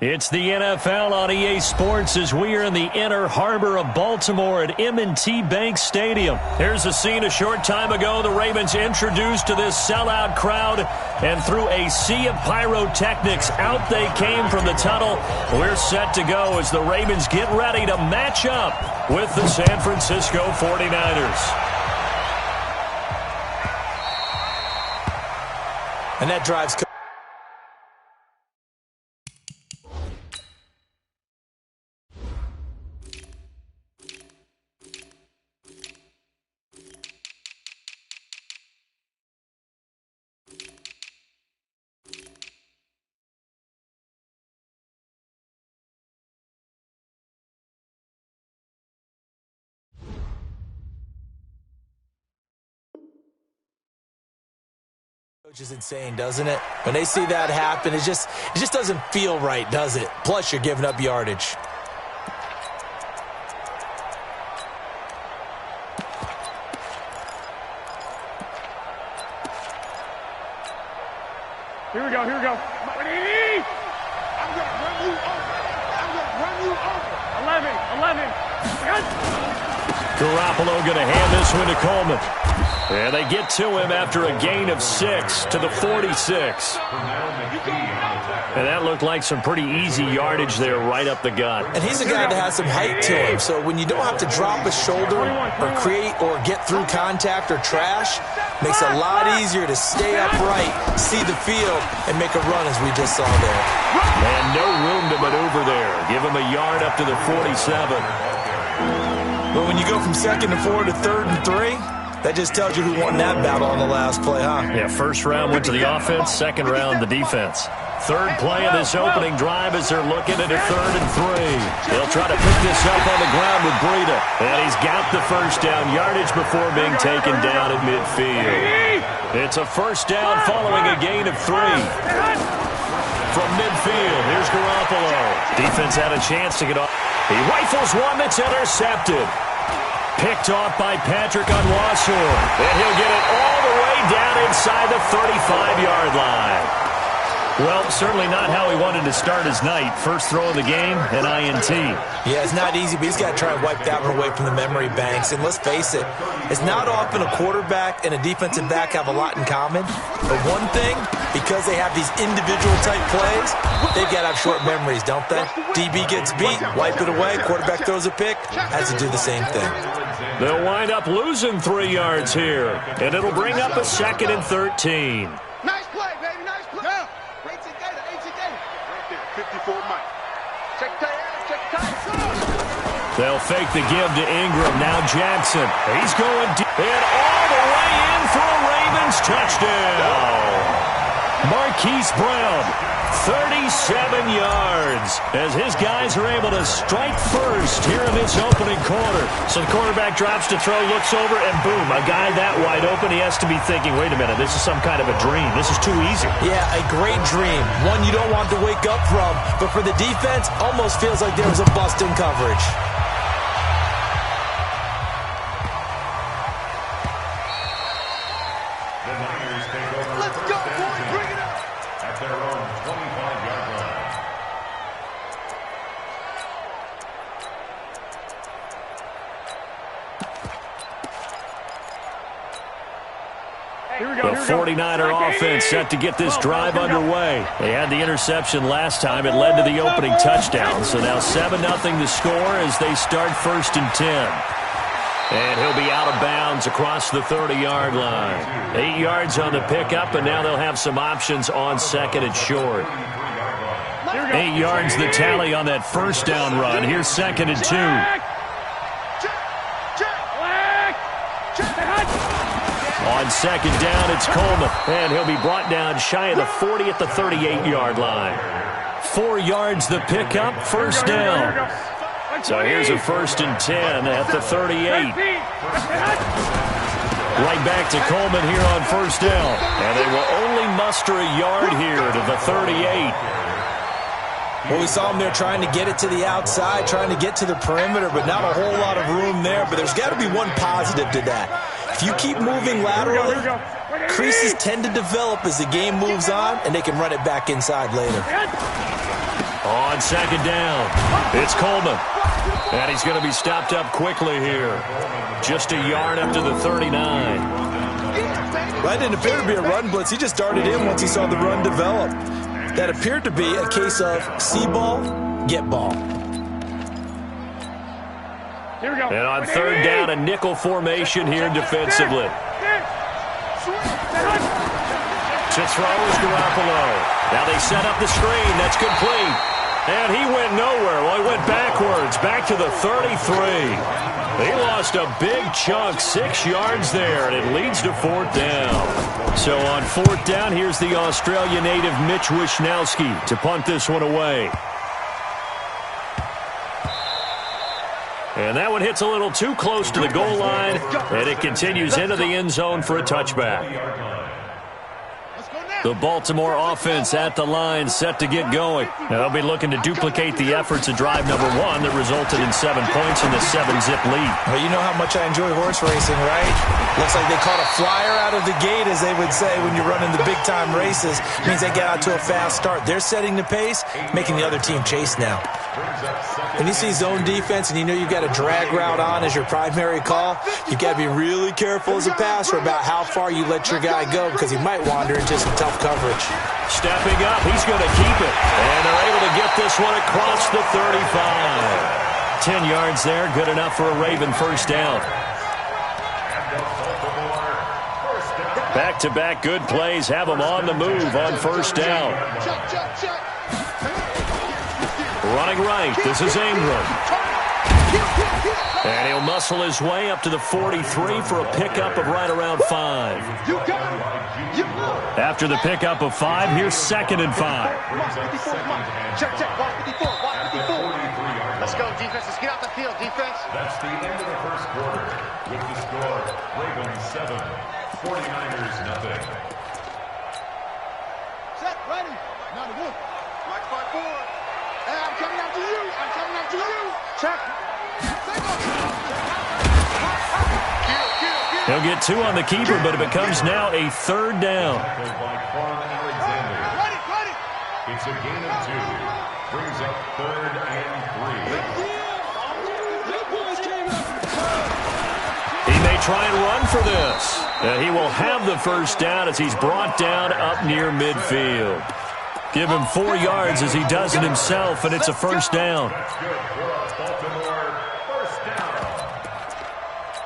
It's the NFL on EA Sports as we are in the inner harbor of Baltimore at M&T Bank Stadium. Here's a scene a short time ago. The Ravens introduced to this sellout crowd, and through a sea of pyrotechnics, out they came from the tunnel. We're set to go as the Ravens get ready to match up with the San Francisco 49ers. And that drives... Which is insane, doesn't it? When they see that happen, it just doesn't feel right, does it? Plus, you're giving up yardage. Here we go, here we go. Ready? I'm going to run you over. I'm going to run you over. 11. Garoppolo going to hand this one to Coleman. And they get to him after a gain of 6 to the 46. And that looked like some pretty easy yardage there right up the gut. And he's a guy that has some height to him, so when you don't have to drop a shoulder or create or get through contact or trash, makes it a lot easier to stay upright, see the field, and make a run as we just saw there. And no room to maneuver there. Give him a yard up to the 47. But when you go from 2nd and 4 to 3rd and 3, that just tells you who won that battle on the last play, huh? Yeah, first round went to the offense, second round the defense. Third play of this opening drive as they're looking at a 3rd and 3. They'll try to pick this up on the ground with Breida. And he's got the first down yardage before being taken down at midfield. It's a first down following a gain of 3. From midfield, here's Garoppolo. Defense had a chance to get off. He rifles one that's intercepted. Picked off by Patrick on Wasshorn. And he'll get it all the way down inside the 35-yard line. Well, certainly not how he wanted to start his night. First throw of the game, an INT. Yeah, it's not easy, but he's got to try and wipe that one away from the memory banks. And let's face it, it's not often a quarterback and a defensive back have a lot in common. But one thing, because they have these individual type plays, they've got to have short memories, don't they? DB gets beat, wipe it away, quarterback throws a pick, has to do the same thing. They'll wind up losing 3 yards here, and it'll bring up a 2nd and 13. Nice play, baby, nice play. Yeah. 54 Mike. Check tight. They'll fake the give to Ingram. Now Jackson. He's going deep. And all the way in for a Ravens touchdown. Marquise Brown, 37 yards, as his guys are able to strike first here in this opening quarter. So the quarterback drops to throw, looks over, and boom, a guy that wide open, he has to be thinking, wait a minute, this is some kind of a dream. This is too easy. Yeah, a great dream. One you don't want to wake up from, but for the defense, almost feels like there was a bust in coverage. Let's go, boys. Bring it up. At their own 25-yard line. The 49er offense set to get this drive underway. They had the interception last time. It led to the opening touchdown. So now 7-0 the score as they start 1st and 10. And he'll be out of bounds across the 30-yard line. 8 yards on the pickup, and now they'll have some options on 2nd and short. 8 yards the tally on that first down run. Here's 2nd and 2. On 2nd down, it's Coleman. And he'll be brought down shy of the 40 at the 38-yard line. 4 yards the pickup, first down. So here's a 1st and 10 at the 38. Right back to Coleman here on 1st down. And they will only muster a yard here to the 38. Well, we saw him there trying to get it to the outside, trying to get to the perimeter, but not a whole lot of room there. But there's got to be one positive to that. If you keep moving laterally, creases tend to develop as the game moves on, and they can run it back inside later. On second down, it's Coleman. And he's going to be stopped up quickly here. Just a yard up to the 39. That didn't appear to be a run blitz. He just darted in once he saw the run develop. That appeared to be a case of see ball, get ball. Here we go. And on third down, a nickel formation here defensively. To throw is Garoppolo. Now they set up the screen. That's complete. And he went nowhere. Well, he went backwards, back to the 33. He lost a big chunk, 6 yards there, and it leads to fourth down. So on fourth down, here's the Australia native Mitch Wishnowsky to punt this one away. And that one hits a little too close to the goal line, and it continues into the end zone for a touchback. The Baltimore offense at the line, set to get going. Now they'll be looking to duplicate the efforts of drive number 1 that resulted in 7 points in the 7-zip lead. Well, you know how much I enjoy horse racing, right? Looks like they caught a flyer out of the gate, as they would say, when you're running the big-time races. It means they get out to a fast start. They're setting the pace, making the other team chase now. When you see zone defense and you know you've got a drag route on as your primary call, you've got to be really careful as a passer about how far you let your guy go, because he might wander into some tough coverage. Stepping up, he's going to keep it. And they're able to get this one across the 35. 10 yards there, good enough for a Raven first down. Back-to-back good plays have them on the move on first down. Running right, this is Ingram. And he'll muscle his way up to the 43 for a pickup of right around 5. After the pickup of 5, here's 2nd and 5. Check, watch 54, watch 54. Let's go, defense. Let's get out the field, defense. That's the end of the first quarter. With the score, Ravens 7, 49ers nothing. Set, ready. Now the wood. Watch 5-4. Hey, I'm coming after you. I'm coming after you. Check. He'll get 2 on the keeper, but it becomes now a third down. Ready. It's a gain of 2. Brings up 3rd and 3. He may try and run for this. And he will have the first down as he's brought down up near midfield. Give him 4 yards as he does it himself, and it's a first down. That's good for Baltimore. First down.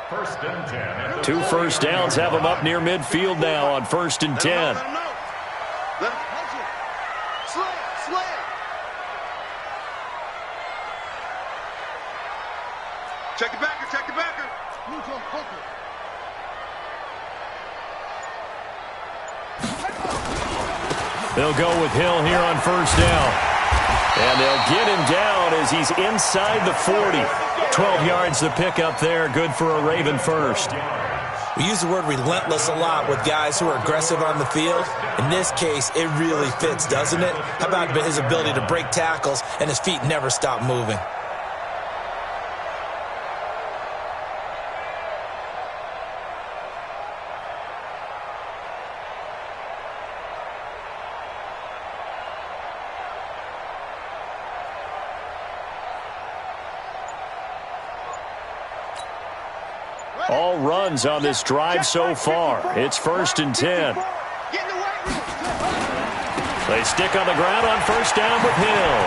1st and 10. 2 first downs have him up near midfield now on 1st and 10. Check the backer. They'll go with Hill here on first down. And they'll get him down as he's inside the 40. 12 yards to pick up there. Good for a Raven first. We use the word relentless a lot with guys who are aggressive on the field. In this case, it really fits, doesn't it? How about his ability to break tackles and his feet never stop moving? All runs on this drive so far. It's 1st and 10. They stick on the ground on first down with Hill.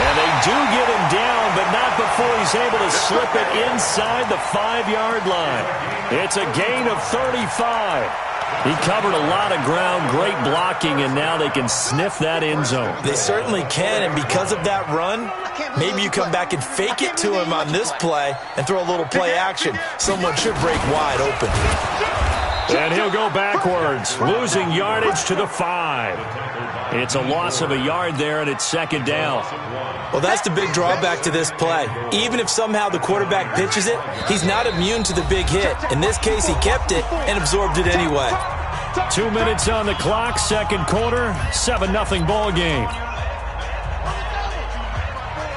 And they do get him down, but not before he's able to slip it inside the 5-yard line. It's a gain of 35. He covered a lot of ground, great blocking, and now they can sniff that end zone. They certainly can, and because of that run, maybe you come back and fake it to him on this play and throw a little play action. Someone should break wide open. And he'll go backwards, losing yardage to the 5. It's a loss of a yard there, and it's 2nd down. Well, that's the big drawback to this play. Even if somehow the quarterback pitches it, he's not immune to the big hit. In this case, he kept it and absorbed it anyway. 2 minutes on the clock, second quarter, 7-0 ball game.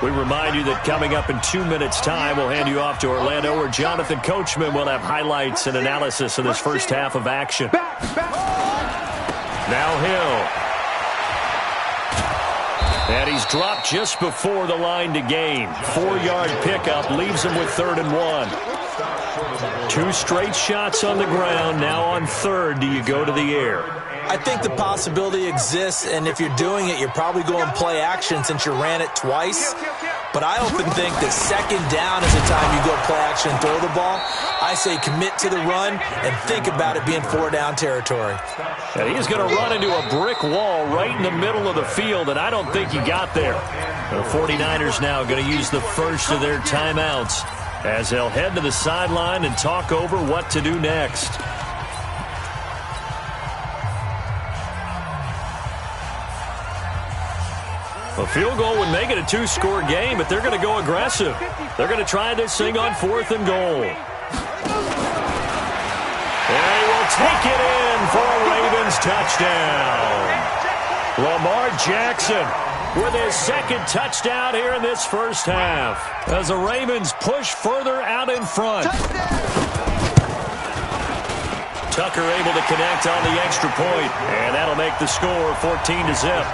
We remind you that coming up in 2 minutes' time, we'll hand you off to Orlando, where Jonathan Coachman will have highlights and analysis of this first half of action. Now Hill. And he's dropped just before the line to gain. 4-yard pickup leaves him with 3rd and 1. 2 straight shots on the ground. Now on 3rd, do you go to the air? I think the possibility exists, and if you're doing it, you're probably going play action since you ran it twice. But I often think that 2nd down is the time you go play action and throw the ball. I say commit to the run and think about it being 4-down territory. And he's going to run into a brick wall right in the middle of the field, and I don't think he got there. The 49ers now going to use the first of their timeouts as they'll head to the sideline and talk over what to do next. A field goal would make it a 2-score game, but they're going to go aggressive. They're going to try this thing on 4th and goal. And he will take it in for a Ravens touchdown. Lamar Jackson with his 2nd touchdown here in this first half as the Ravens push further out in front. Tucker able to connect on the extra point, and that'll make the score 14-0.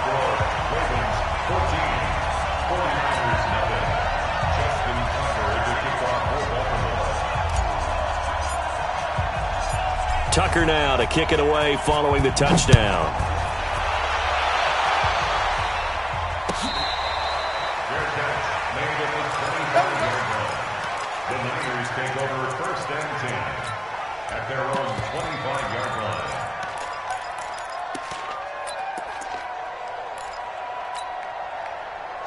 Tucker now to kick it away following the touchdown. The Niners take over 1st and 10 at their own 25-yard line.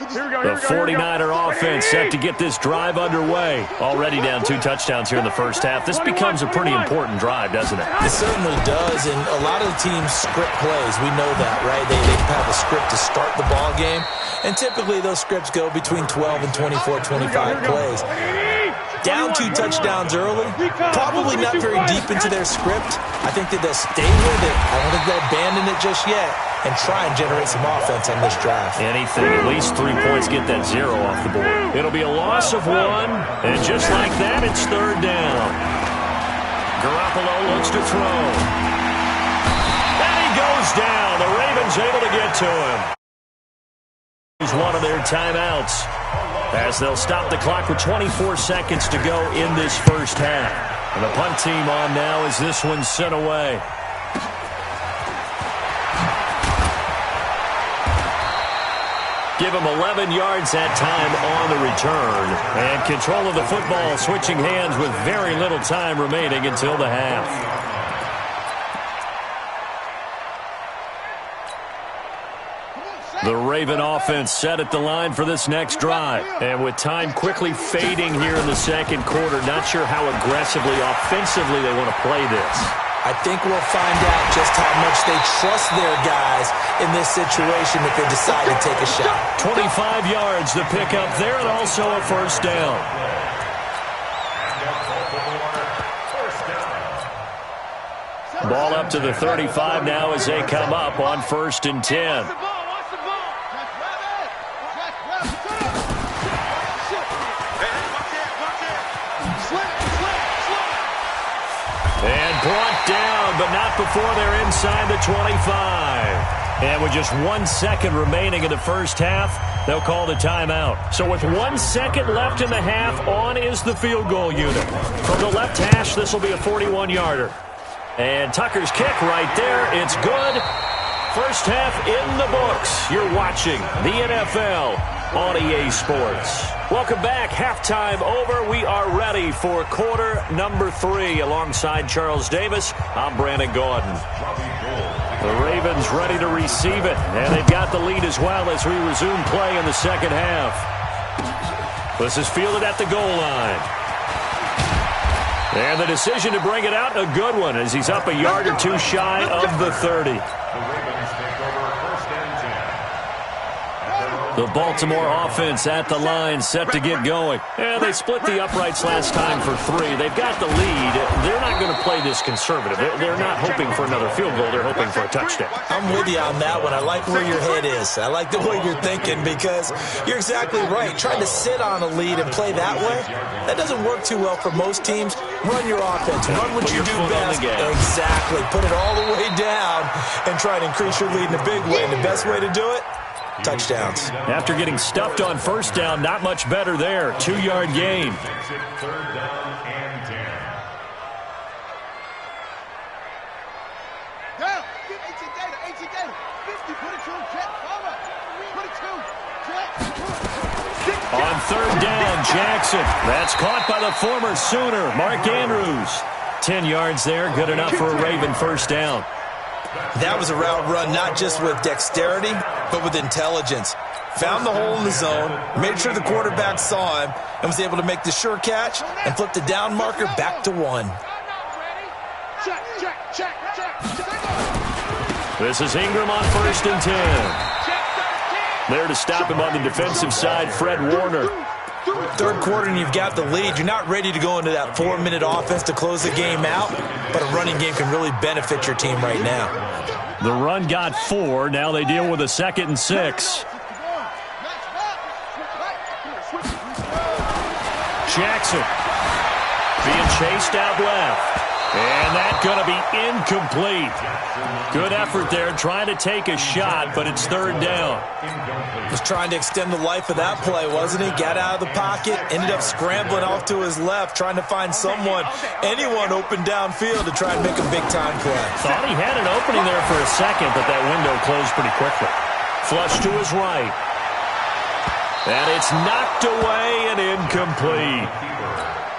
The 49er offense set to get this drive underway. Already down 2 touchdowns here in the first half. This becomes a pretty important drive, doesn't it? It certainly does, and a lot of the teams script plays. We know that, right? They have a script to start the ball game, and typically those scripts go between 12 and 24, 25 plays. Down 2 touchdowns early, probably not very deep into their script. I think that they'll stay with it. I don't think they'll abandon it just yet and try and generate some offense on this drive. Anything, at least 3 points, get that 0 off the board. It'll be a loss of 1, and just like that, it's 3rd down. Garoppolo looks to throw. And he goes down. The Ravens able to get to him. He's one of their timeouts as they'll stop the clock with 24 seconds to go in this first half. And the punt team on now as this one's sent away. Give him 11 yards that time on the return. And control of the football switching hands with very little time remaining until the half. The Raven offense set at the line for this next drive. And with time quickly fading here in the second quarter, not sure how aggressively, offensively they want to play this. I think we'll find out just how much they trust their guys in this situation if they decide to take a shot. 25 yards to pick up there, and also a 1st down. Ball up to the 35 now as they come up on 1st and 10. And brought down, but not before they're inside the 25. And with just 1 second remaining in the first half, they'll call the timeout. So with 1 second left in the half, on is the field goal unit. From the left hash, this will be a 41-yarder. And Tucker's kick right there. It's good. First half in the books. You're watching the NFL on EA Sports. Welcome back. Halftime over. We are ready for quarter number 3. Alongside Charles Davis, I'm Brandon Gordon. The Ravens ready to receive it, and they've got the lead as well as we resume play in the second half. This is fielded at the goal line. And the decision to bring it out, a good one, as he's up a yard or 2 shy of the 30. The Baltimore offense at the line, set to get going. And they split the uprights last time for 3. They've got the lead. They're not going to play this conservative. They're not hoping for another field goal. They're hoping for a touchdown. I'm with you on that one. I like where your head is. I like the way you're thinking because you're exactly right. Trying to sit on a lead and play that way, that doesn't work too well for most teams. Run your offense. Run what you do best. Exactly. Put it all the way down and try and increase your lead in a big way, and the best way to do it, touchdowns. After getting stuffed on first down, not much better there. 2-yard gain. Third down and 10. Down. 18 Gator. 18 Gator. 50. Put it to him. Jet. Forward. Put it to him. Jet. On third down, Jackson. That's caught by the former Sooner, Mark Andrews. 10 yards there, good enough for a Raven first down. That was a route run not just with dexterity, but with intelligence. Found the hole in the zone, made sure the quarterback saw him, and was able to make the sure catch and flip the down marker back to 1. Check, check, check, check, check. This is Ingram on first and 10. There to stop him on the defensive side, Fred Warner. Third quarter and you've got the lead. You're not ready to go into that 4-minute offense to close the game out, but a running game can really benefit your team right now. The run got 4. Now they deal with a 2nd and 6. Jackson being chased out left. And that's going to be incomplete. Good effort there, trying to take a shot, but it's third down. Was trying to extend the life of that play, wasn't he? Got out of the pocket, ended up scrambling off to his left, trying to find anyone open downfield to try and make a big-time play. Thought he had an opening there for a second, but that window closed pretty quickly. Flush to his right. And it's knocked away and incomplete.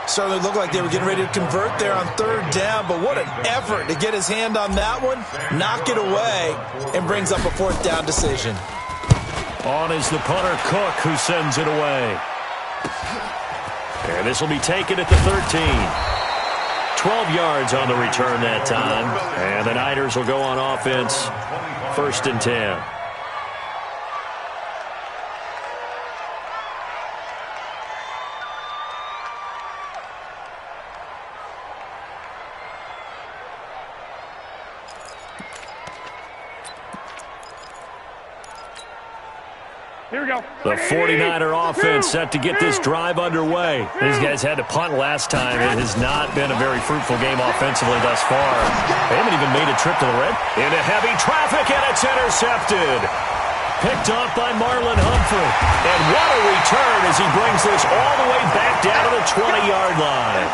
Certainly looked like they were getting ready to convert there on third down, but what an effort to get his hand on that one, knock it away, and brings up a fourth down decision. On is the punter, Cook, who sends it away. And this will be taken at the 13. 12 yards on the return that time. And the Niners will go on offense, first and 10. Here we go. The 49er offense set to get this drive underway. These guys had to punt last time. It has not been a very fruitful game offensively thus far. They haven't even made a trip to the red. Into heavy traffic, and it's intercepted. Picked off by Marlon Humphrey. And what a return as he brings this all the way back down to the 20-yard line.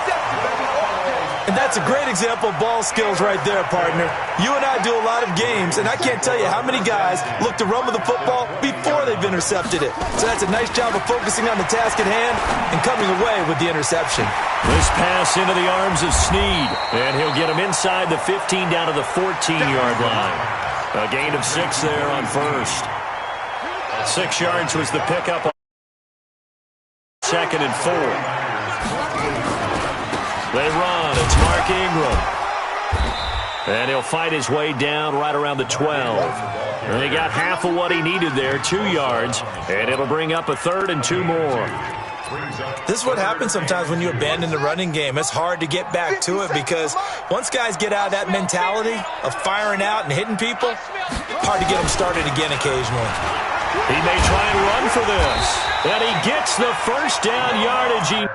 And that's a great example of ball skills right there, partner. You and I do a lot of games, and I can't tell you how many guys look to run with the football before they've intercepted it. So that's a nice job of focusing on the task at hand and coming away with the interception. This pass into the arms of Snead, and he'll get him inside the 15 down to the 14-yard line. A gain of 6 there on first. 6 yards was the pickup on 2nd and 4. They run. It's Mark Ingram. And he'll fight his way down right around the 12. And he got half of what he needed there, 2 yards. And it'll bring up a 3rd and 2 more. This is what happens sometimes when you abandon the running game. It's hard to get back to it because once guys get out of that mentality of firing out and hitting people, hard to get them started again occasionally. He may try and run for this. And he gets the first down yardage.